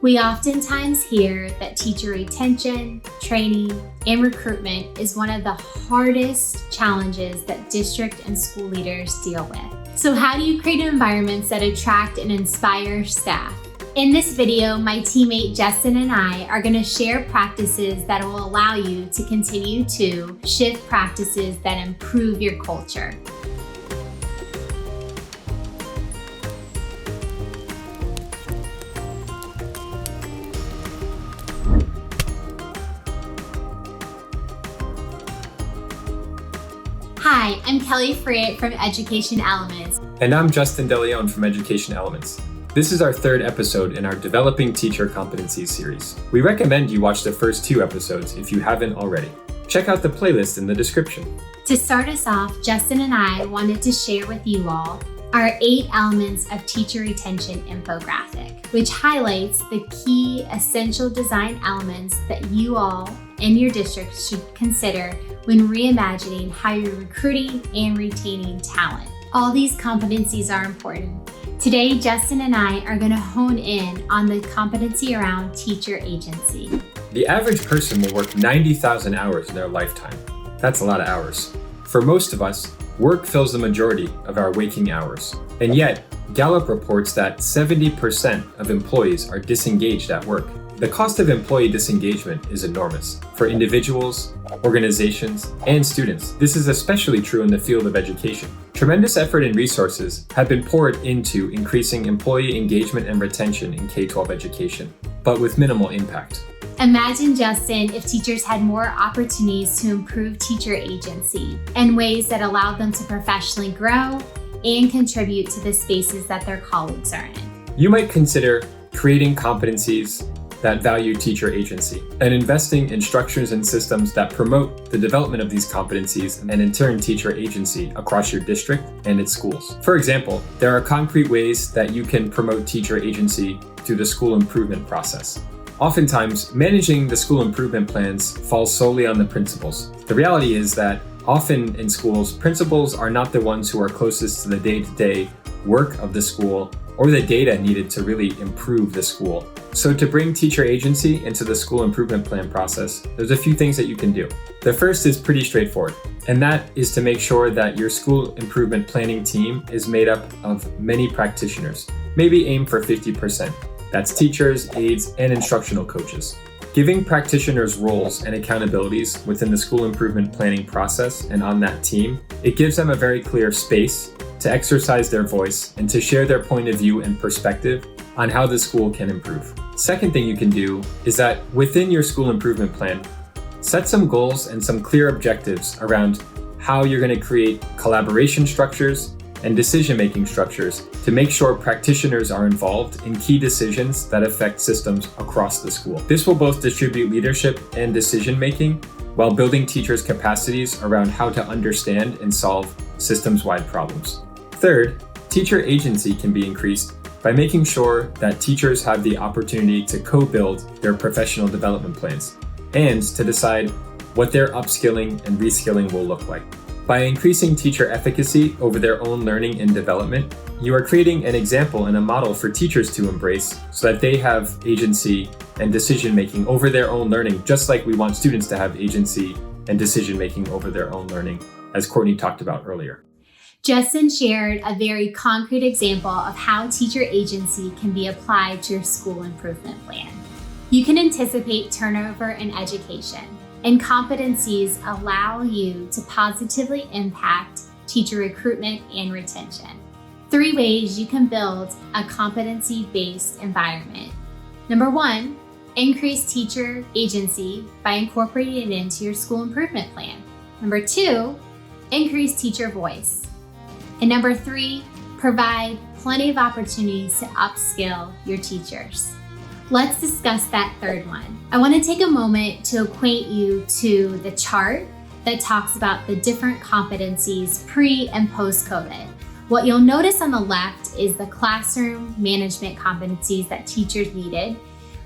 We oftentimes hear that teacher retention, training, and recruitment is one of the hardest challenges that district and school leaders deal with. So how do you create environments that attract and inspire staff? In this video, my teammate Justin and I are going to share practices that will allow you to continue to shift practices that improve your culture. Hi, I'm Kelly Friet from Education Elements. And I'm Justin DeLeon from Education Elements. This is our third episode in our Developing Teacher Competencies series. We recommend you watch the first two episodes if you haven't already. Check out the playlist in the description. To start us off, Justin and I wanted to share with you all our 8 elements of teacher retention infographic, which highlights the key essential design elements that you all in your district should consider when reimagining how you're recruiting and retaining talent. All these competencies are important. Today, Justin and I are going to hone in on the competency around teacher agency. The average person will work 90,000 hours in their lifetime. That's a lot of hours. For most of us, work fills the majority of our waking hours. And yet, Gallup reports that 70% of employees are disengaged at work. The cost of employee disengagement is enormous for individuals, organizations, and students. This is especially true in the field of education. Tremendous effort and resources have been poured into increasing employee engagement and retention in K-12 education, but with minimal impact. Imagine, Justin, if teachers had more opportunities to improve teacher agency in ways that allow them to professionally grow and contribute to the spaces that their colleagues are in. You might consider creating competencies that value teacher agency and investing in structures and systems that promote the development of these competencies and in turn teacher agency across your district and its schools. For example, there are concrete ways that you can promote teacher agency through the school improvement process. Oftentimes, managing the school improvement plans falls solely on the principals. The reality is that often in schools, principals are not the ones who are closest to the day-to-day work of the school or the data needed to really improve the school. So to bring teacher agency into the school improvement plan process, there's a few things that you can do. The first is pretty straightforward, and that is to make sure that your school improvement planning team is made up of many practitioners. Maybe aim for 50%. That's teachers, aides, and instructional coaches. Giving practitioners roles and accountabilities within the school improvement planning process and on that team, it gives them a very clear space to exercise their voice and to share their point of view and perspective on how the school can improve. Second thing you can do is that within your school improvement plan, set some goals and some clear objectives around how you're going to create collaboration structures and decision-making structures to make sure practitioners are involved in key decisions that affect systems across the school. This will both distribute leadership and decision-making while building teachers' capacities around how to understand and solve systems-wide problems. Third, teacher agency can be increased by making sure that teachers have the opportunity to co-build their professional development plans and to decide what their upskilling and reskilling will look like. By increasing teacher efficacy over their own learning and development, you are creating an example and a model for teachers to embrace so that they have agency and decision-making over their own learning, just like we want students to have agency and decision-making over their own learning, as Courtney talked about earlier. Justin shared a very concrete example of how teacher agency can be applied to your school improvement plan. You can anticipate turnover in education, and competencies allow you to positively impact teacher recruitment and retention. 3 ways you can build a competency-based environment. Number 1, increase teacher agency by incorporating it into your school improvement plan. Number 2, increase teacher voice. And number 3, provide plenty of opportunities to upskill your teachers. Let's discuss that third one. I want to take a moment to acquaint you to the chart that talks about the different competencies pre and post-COVID. What you'll notice on the left is the classroom management competencies that teachers needed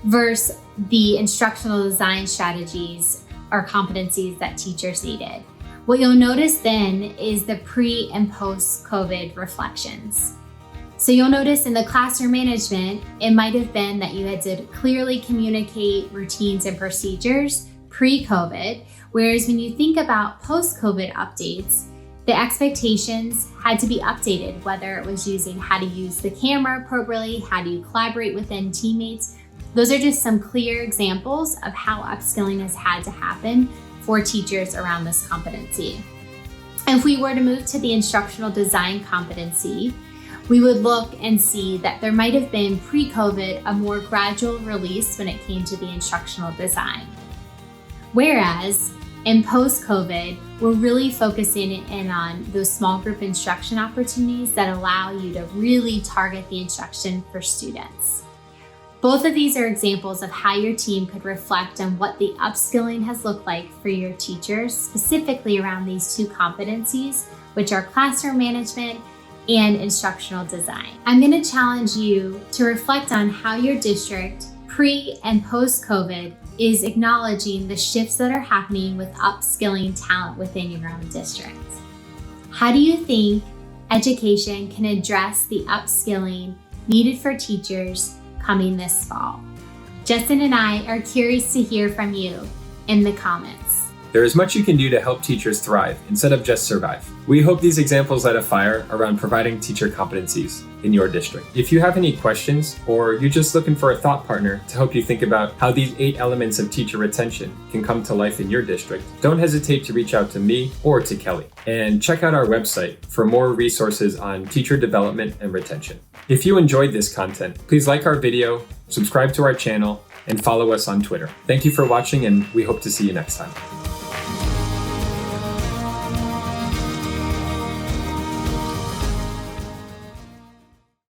versus the instructional design strategies or competencies that teachers needed. What you'll notice then is the pre and post-COVID reflections. So you'll notice in the classroom management, it might have been that you had to clearly communicate routines and procedures pre-COVID, whereas when you think about post-COVID updates, the expectations had to be updated, whether it was using how to use the camera appropriately, how do you collaborate within teammates. Those are just some clear examples of how upskilling has had to happen for teachers around this competency. If we were to move to the instructional design competency, we would look and see that there might have been pre-COVID a more gradual release when it came to the instructional design. Whereas in post-COVID, we're really focusing in on those small group instruction opportunities that allow you to really target the instruction for students. Both of these are examples of how your team could reflect on what the upskilling has looked like for your teachers, specifically around these two competencies, which are classroom management and instructional design. I'm going to challenge you to reflect on how your district pre and post-COVID is acknowledging the shifts that are happening with upskilling talent within your own district. How do you think education can address the upskilling needed for teachers coming this fall? Justin and I are curious to hear from you in the comments. There is much you can do to help teachers thrive instead of just survive. We hope these examples light a fire around providing teacher competencies in your district. If you have any questions, or you're just looking for a thought partner to help you think about how these 8 elements of teacher retention can come to life in your district, don't hesitate to reach out to me or to Kelly. And check out our website for more resources on teacher development and retention. If you enjoyed this content, please like our video, subscribe to our channel, and follow us on Twitter. Thank you for watching, and we hope to see you next time.